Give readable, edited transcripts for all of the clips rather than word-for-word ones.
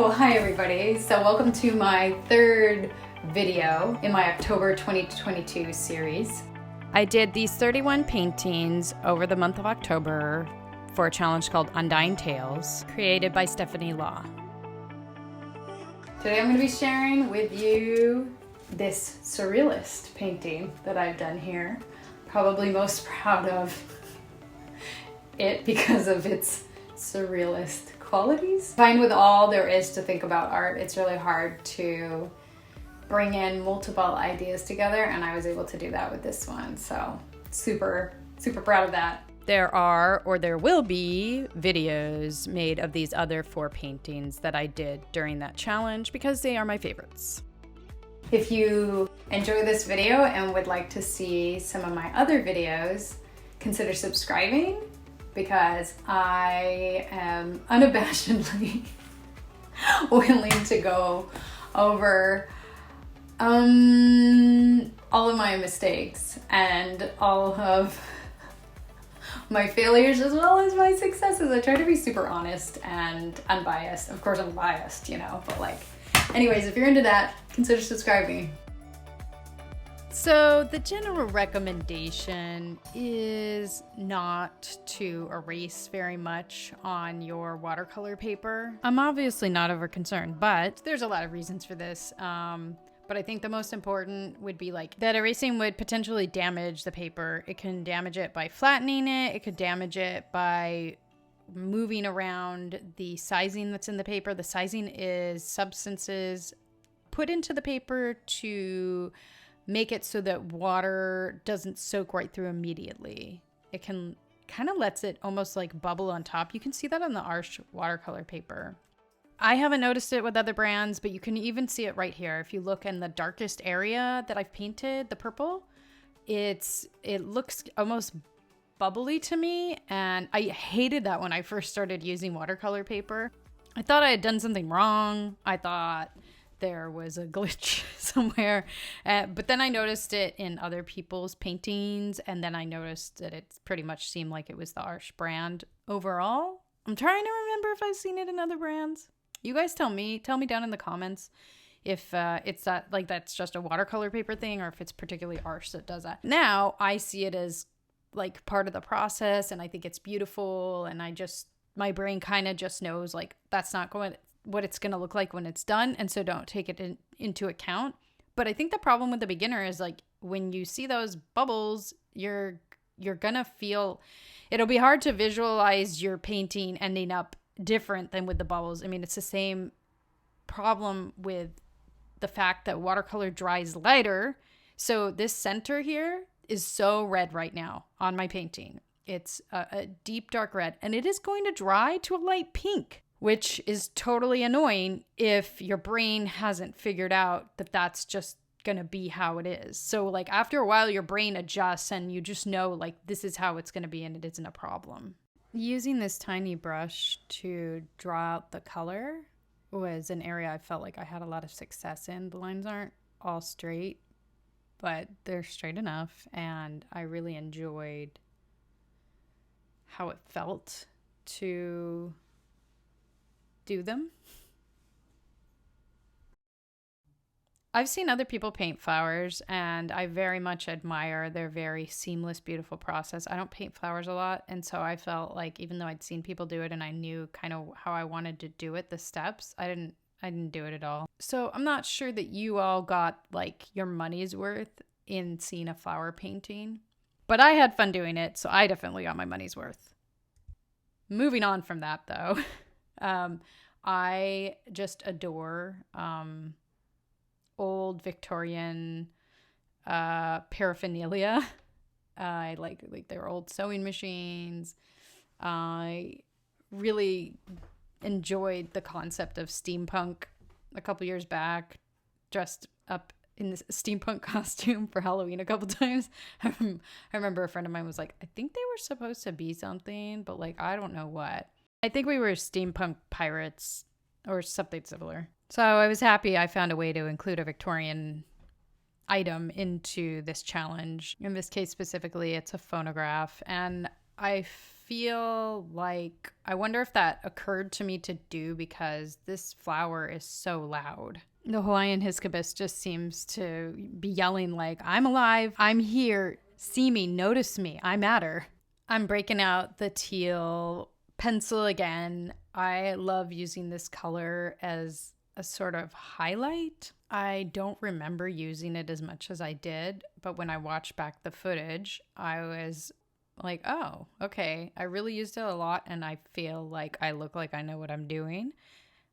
Oh, hi everybody. So welcome to my third video in my October 2022 series. I did these 31 paintings over the month of October for a challenge called Undying Tales, created by Stephanie Law. Today I'm going to be sharing with you this surrealist painting that I've done here. Probably most proud of it because of its surrealist qualities. I find with all there is to think about art, it's really hard to bring in multiple ideas together, and I was able to do that with this one. So super proud of that. There are, or there will be, videos made of these other 4 paintings that I did during that challenge because they are my favorites. If you enjoy this video and would like to see some of my other videos, consider subscribing because I am unabashedly willing to go over all of my mistakes and all of my failures as well as my successes. I try to be super honest and unbiased. Of course I'm biased, but anyways, if you're into that, consider subscribing. So the general recommendation is not to erase very much on your watercolor paper. I'm obviously not over concerned, but there's a lot of reasons for this. But I think the most important would be that erasing would potentially damage the paper. It can damage it by flattening it. It could damage it by moving around the sizing that's in the paper. The sizing is substances put into the paper to make it so that water doesn't soak right through immediately. It can kind of lets it almost bubble on top. You can see that on the Arch watercolor paper. I haven't noticed it with other brands, but you can even see it right here. If you look in the darkest area that I've painted, the purple, it looks almost bubbly to me, and I hated that when I first started using watercolor paper. I thought I had done something wrong. I thought there was a glitch somewhere, but then I noticed it in other people's paintings, and then I noticed that it pretty much seemed like it was the Arch brand overall. I'm trying to remember if I've seen it in other brands. You guys tell me down in the comments if it's that's just a watercolor paper thing or if it's particularly Arch that does that. Now I see it as part of the process, and I think it's beautiful, and my brain kind of just knows that's not what it's going to look like when it's done, and so don't take it into account. But I think the problem with the beginner is when you see those bubbles, you're gonna feel it'll be hard to visualize your painting ending up different than with the bubbles. I mean, it's the same problem with the fact that watercolor dries lighter. So this center here is so red right now on my painting. It's a deep dark red, and it is going to dry to a light pink, which is totally annoying if your brain hasn't figured out that that's just going to be how it is. So after a while, your brain adjusts and you just know this is how it's going to be, and it isn't a problem. Using this tiny brush to draw out the color was an area I felt like I had a lot of success in. The lines aren't all straight, but they're straight enough, and I really enjoyed how it felt to do them. I've seen other people paint flowers, and I very much admire their very seamless, beautiful process. I don't paint flowers a lot, and so I felt even though I'd seen people do it and I knew kind of how I wanted to do it, the steps, I didn't do it at all. So I'm not sure that you all got your money's worth in seeing a flower painting, but I had fun doing it, so I definitely got my money's worth. Moving on from that though, I just adore old Victorian paraphernalia. I like their old sewing machines. I really enjoyed the concept of steampunk. A couple years back, dressed up in this steampunk costume for Halloween a couple times. I remember a friend of mine was like, I think they were supposed to be something, but I don't know what. I think we were steampunk pirates or something similar. So I was happy I found a way to include a Victorian item into this challenge. In this case specifically, it's a phonograph, and I feel like, I wonder if that occurred to me to do because this flower is so loud. The Hawaiian Hibiscus just seems to be yelling like, I'm alive, I'm here, see me, notice me, I matter. I'm breaking out the teal pencil again. I love using this color as a sort of highlight. I don't remember using it as much as I did, but when I watched back the footage, I was like, oh, okay, I really used it a lot and I feel like I look like I know what I'm doing.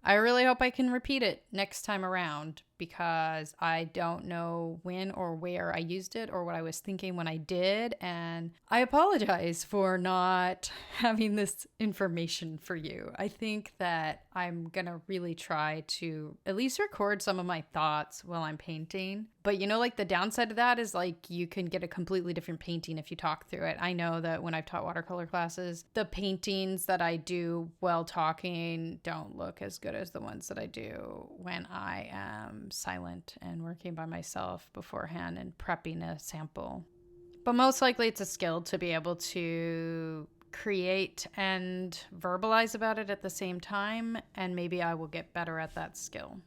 I really hope I can repeat it next time around because I don't know when or where I used it or what I was thinking when I did. And I apologize for not having this information for you. I think that I'm going to really try to at least record some of my thoughts while I'm painting. But you know, like the downside of that is like you can get a completely different painting if you talk through it. I know that when I've taught watercolor classes, the paintings that I do while talking don't look as good as the ones that I do when I am silent and working by myself beforehand and prepping a sample. But most likely it's a skill to be able to create and verbalize about it at the same time, and maybe I will get better at that skill.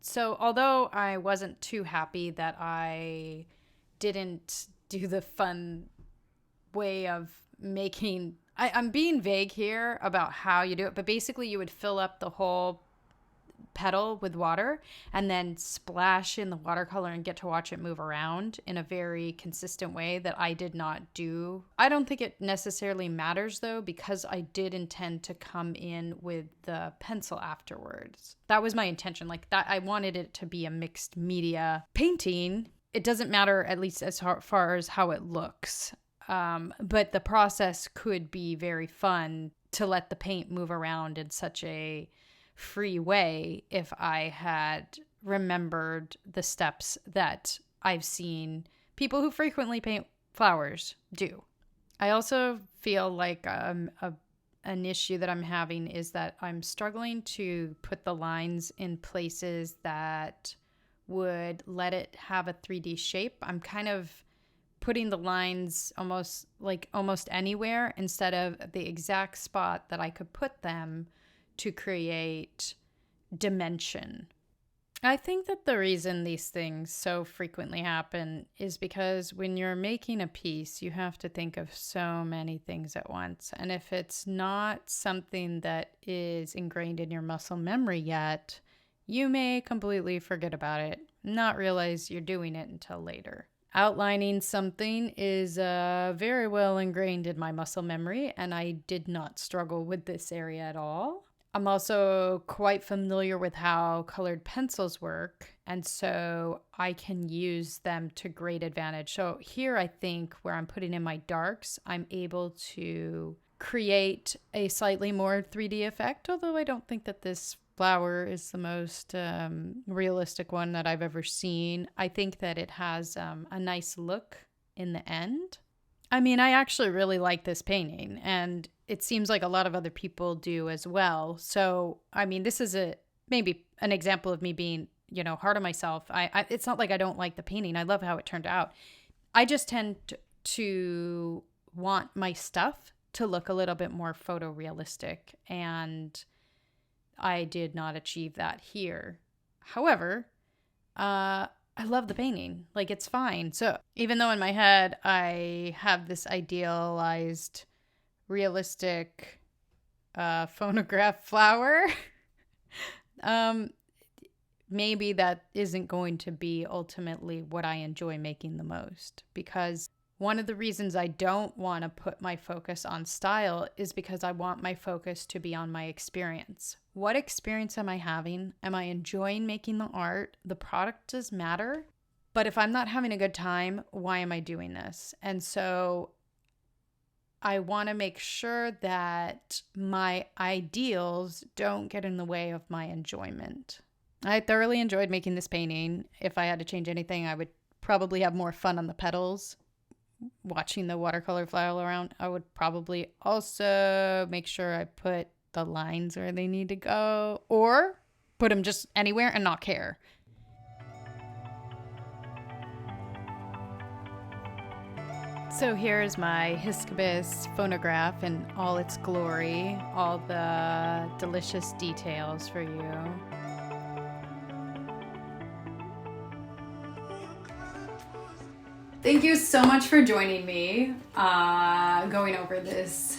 So although I wasn't too happy that I didn't do the fun way of making, I'm being vague here about how you do it, but basically you would fill up the whole petal with water and then splash in the watercolor and get to watch it move around in a very consistent way that I did not do. I don't think it necessarily matters though, because I did intend to come in with the pencil afterwards. That was my intention. Like that, I wanted it to be a mixed media painting. It doesn't matter, at least as far as how it looks. But the process could be very fun to let the paint move around in such a free way if I had remembered the steps that I've seen people who frequently paint flowers do. I also feel like an issue that I'm having is that I'm struggling to put the lines in places that would let it have a 3D shape. I'm kind of putting the lines almost anywhere instead of the exact spot that I could put them to create dimension. I think that the reason these things so frequently happen is because when you're making a piece, you have to think of so many things at once. And if it's not something that is ingrained in your muscle memory yet, you may completely forget about it, not realize you're doing it until later. Outlining something is very well ingrained in my muscle memory, and I did not struggle with this area at all. I'm also quite familiar with how colored pencils work, and so I can use them to great advantage. So here I think where I'm putting in my darks, I'm able to create a slightly more 3D effect, although I don't think that this flower is the most realistic one that I've ever seen. I think that it has a nice look in the end. I mean, I actually really like this painting, and it seems like a lot of other people do as well. So, I mean, this is maybe an example of me being, hard on myself. It's not like I don't like the painting. I love how it turned out. I just tend to want my stuff to look a little bit more photorealistic, and I did not achieve that here. However, I love the painting. Like, it's fine. So even though in my head I have this idealized, realistic phonograph flower, maybe that isn't going to be ultimately what I enjoy making the most. Because one of the reasons I don't want to put my focus on style is because I want my focus to be on my experience. What experience am I having? Am I enjoying making the art? The product does matter. But if I'm not having a good time, why am I doing this? And so I want to make sure that my ideals don't get in the way of my enjoyment. I thoroughly enjoyed making this painting. If I had to change anything, I would probably have more fun on the petals. Watching the watercolor fly around, I would probably also make sure I put the lines where they need to go, or put them just anywhere and not care. So here's my Hibiscus phonograph in all its glory, all the delicious details for you. Thank you so much for joining me, going over this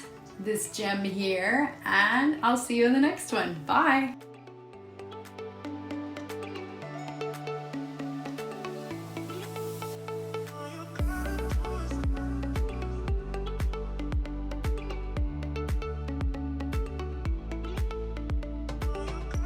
gem here, and I'll see you in the next one. Bye.